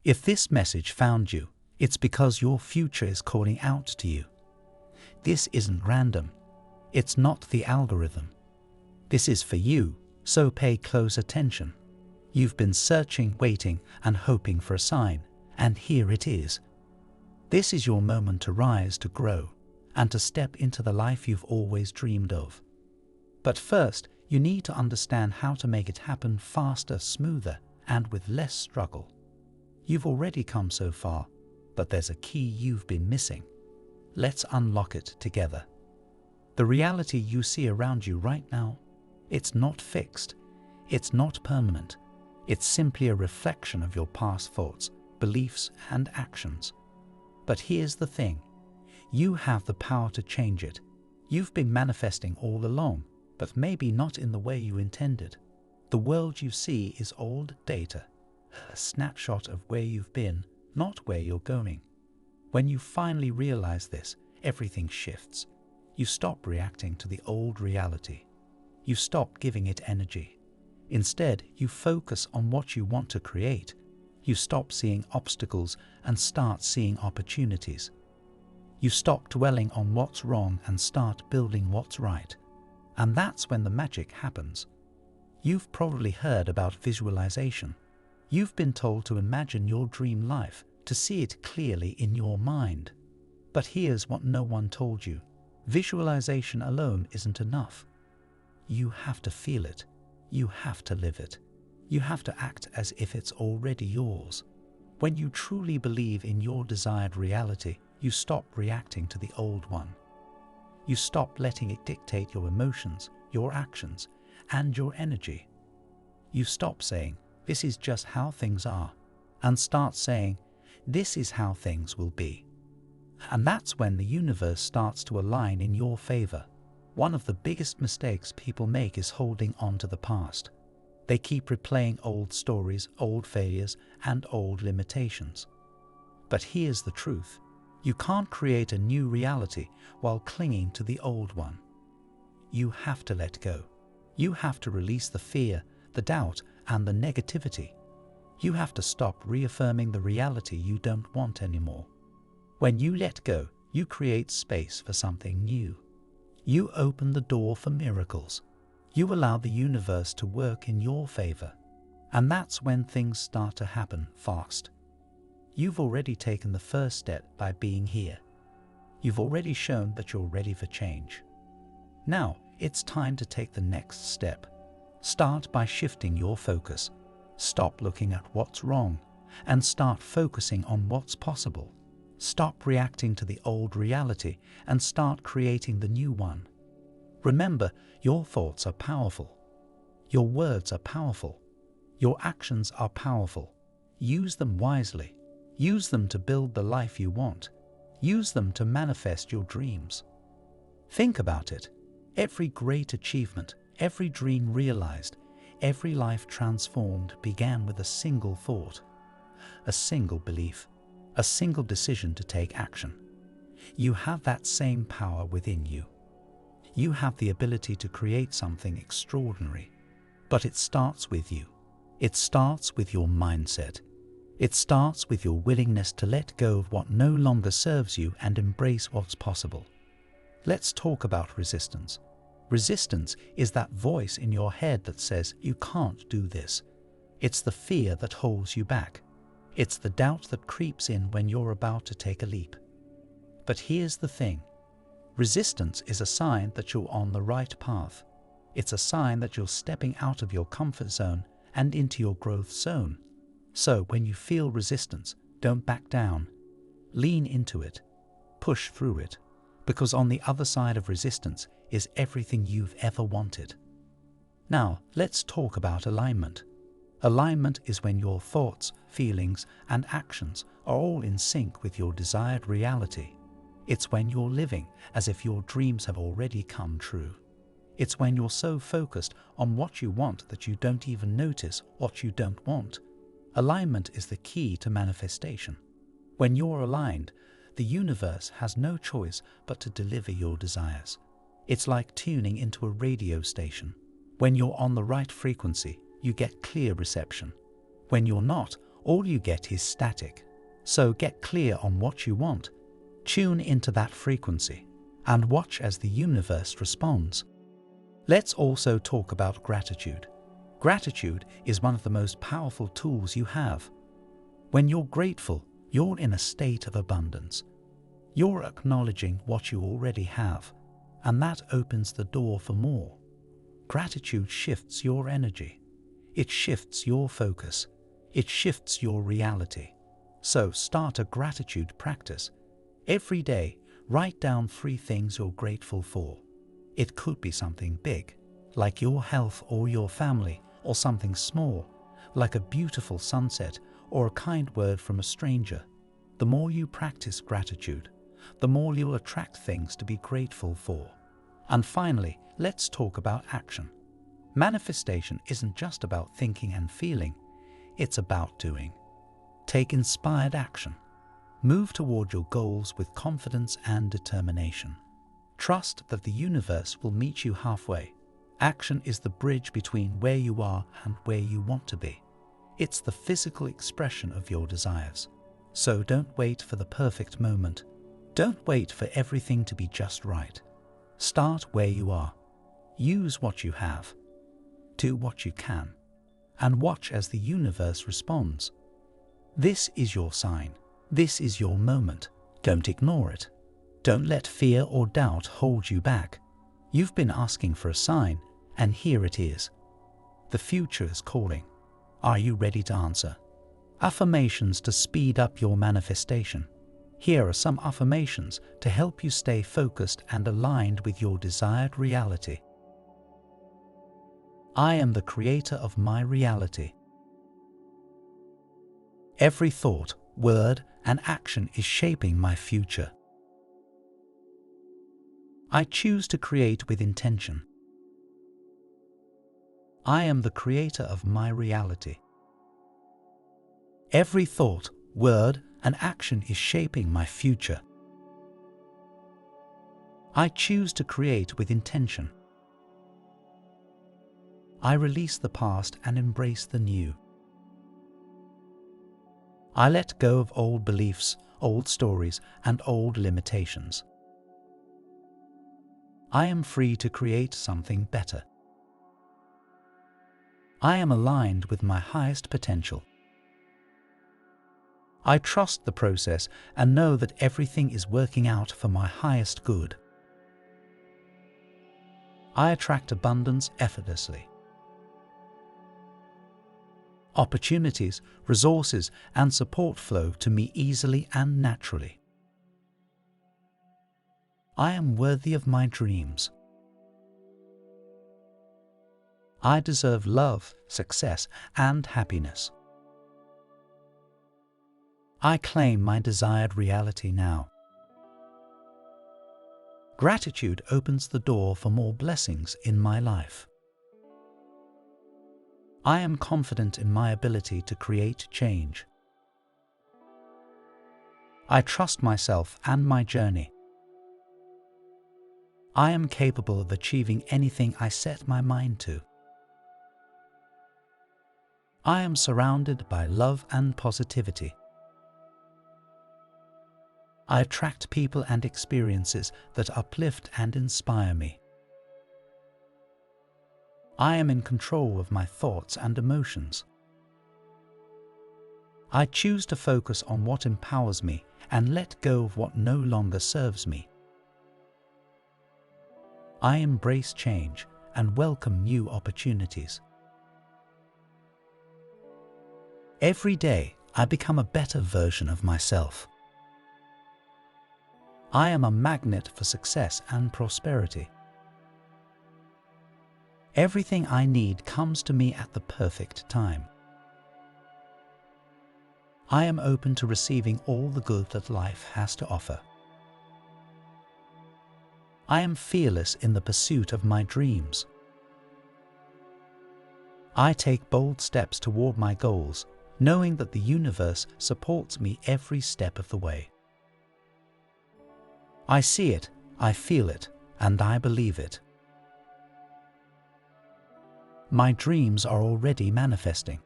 If this message found you, it's because your future is calling out to you. This isn't random. It's not the algorithm. This is for you, so pay close attention. You've been searching, waiting, and hoping for a sign, and here it is. This is your moment to rise, to grow, and to step into the life you've always dreamed of. But first, you need to understand how to make it happen faster, smoother, and with less struggle. You've already come so far, but there's a key you've been missing. Let's unlock it together. The reality you see around you right now, it's not fixed. It's not permanent. It's simply a reflection of your past thoughts, beliefs, and actions. But here's the thing. You have the power to change it. You've been manifesting all along, but maybe not in the way you intended. The world you see is old data, a snapshot of where you've been, not where you're going. When you finally realize this, everything shifts. You stop reacting to the old reality. You stop giving it energy. Instead, you focus on what you want to create. You stop seeing obstacles and start seeing opportunities. You stop dwelling on what's wrong and start building what's right. And that's when the magic happens. You've probably heard about visualization. You've been told to imagine your dream life, to see it clearly in your mind. But here's what no one told you. Visualization alone isn't enough. You have to feel it. You have to live it. You have to act as if it's already yours. When you truly believe in your desired reality, you stop reacting to the old one. You stop letting it dictate your emotions, your actions, and your energy. You stop saying, "This is just how things are," and start saying, "This is how things will be." And that's when the universe starts to align in your favor. One of the biggest mistakes people make is holding on to the past. They keep replaying old stories, old failures, and old limitations. But here's the truth. You can't create a new reality while clinging to the old one. You have to let go. You have to release the fear, the doubt, and the negativity. You have to stop reaffirming the reality you don't want anymore. When you let go, you create space for something new. You open the door for miracles. You allow the universe to work in your favor. And that's when things start to happen fast. You've already taken the first step by being here. You've already shown that you're ready for change. Now, it's time to take the next step. Start by shifting your focus. Stop looking at what's wrong and start focusing on what's possible. Stop reacting to the old reality and start creating the new one. Remember, your thoughts are powerful. Your words are powerful. Your actions are powerful. Use them wisely. Use them to build the life you want. Use them to manifest your dreams. Think about it. Every great achievement, every dream realized, every life transformed began with a single thought, a single belief, a single decision to take action. You have that same power within you. You have the ability to create something extraordinary, but it starts with you. It starts with your mindset. It starts with your willingness to let go of what no longer serves you and embrace what's possible. Let's talk about resistance. Resistance is that voice in your head that says you can't do this. It's the fear that holds you back. It's the doubt that creeps in when you're about to take a leap. But here's the thing. Resistance is a sign that you're on the right path. It's a sign that you're stepping out of your comfort zone and into your growth zone. So when you feel resistance, don't back down. Lean into it. Push through it. Because on the other side of resistance is everything you've ever wanted. Now, let's talk about alignment. Alignment is when your thoughts, feelings, and actions are all in sync with your desired reality. It's when you're living as if your dreams have already come true. It's when you're so focused on what you want that you don't even notice what you don't want. Alignment is the key to manifestation. When you're aligned, the universe has no choice but to deliver your desires. It's like tuning into a radio station. When you're on the right frequency, you get clear reception. When you're not, all you get is static. So get clear on what you want, tune into that frequency, and watch as the universe responds. Let's also talk about gratitude. Gratitude is one of the most powerful tools you have. When you're grateful, you're in a state of abundance. You're acknowledging what you already have, and that opens the door for more. Gratitude shifts your energy. It shifts your focus. It shifts your reality. So start a gratitude practice. Every day, write down 3 things you're grateful for. It could be something big, like your health or your family, or something small, like a beautiful sunset or a kind word from a stranger. The more you practice gratitude, the more you'll attract things to be grateful for. And finally, let's talk about action. Manifestation isn't just about thinking and feeling, it's about doing. Take inspired action. Move toward your goals with confidence and determination. Trust that the universe will meet you halfway. Action is the bridge between where you are and where you want to be. It's the physical expression of your desires. So don't wait for the perfect moment. Don't wait for everything to be just right. Start where you are. Use what you have. Do what you can. And watch as the universe responds. This is your sign. This is your moment. Don't ignore it. Don't let fear or doubt hold you back. You've been asking for a sign, and here it is. The future is calling. Are you ready to answer? Affirmations to speed up your manifestation. Here are some affirmations to help you stay focused and aligned with your desired reality. I am the creator of my reality. Every thought, word, and action is shaping my future. I choose to create with intention. I am the creator of my reality. Every thought, word, and action is shaping my future. I choose to create with intention. I release the past and embrace the new. I let go of old beliefs, old stories, and old limitations. I am free to create something better. I am aligned with my highest potential. I trust the process and know that everything is working out for my highest good. I attract abundance effortlessly. Opportunities, resources, and support flow to me easily and naturally. I am worthy of my dreams. I deserve love, success, and happiness. I claim my desired reality now. Gratitude opens the door for more blessings in my life. I am confident in my ability to create change. I trust myself and my journey. I am capable of achieving anything I set my mind to. I am surrounded by love and positivity. I attract people and experiences that uplift and inspire me. I am in control of my thoughts and emotions. I choose to focus on what empowers me and let go of what no longer serves me. I embrace change and welcome new opportunities. Every day, I become a better version of myself. I am a magnet for success and prosperity. Everything I need comes to me at the perfect time. I am open to receiving all the good that life has to offer. I am fearless in the pursuit of my dreams. I take bold steps toward my goals, knowing that the universe supports me every step of the way. I see it, I feel it, and I believe it. My dreams are already manifesting.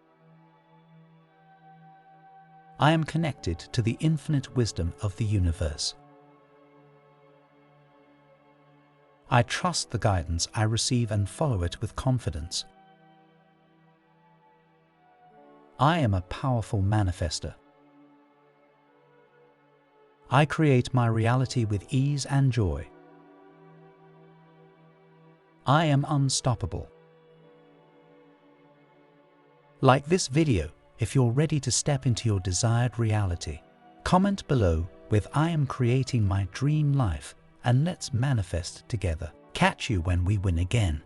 I am connected to the infinite wisdom of the universe. I trust the guidance I receive and follow it with confidence. I am a powerful manifester. I create my reality with ease and joy. I am unstoppable. Like this video if you're ready to step into your desired reality. Comment below with "I am creating my dream life" and let's manifest together. Catch you when we win again.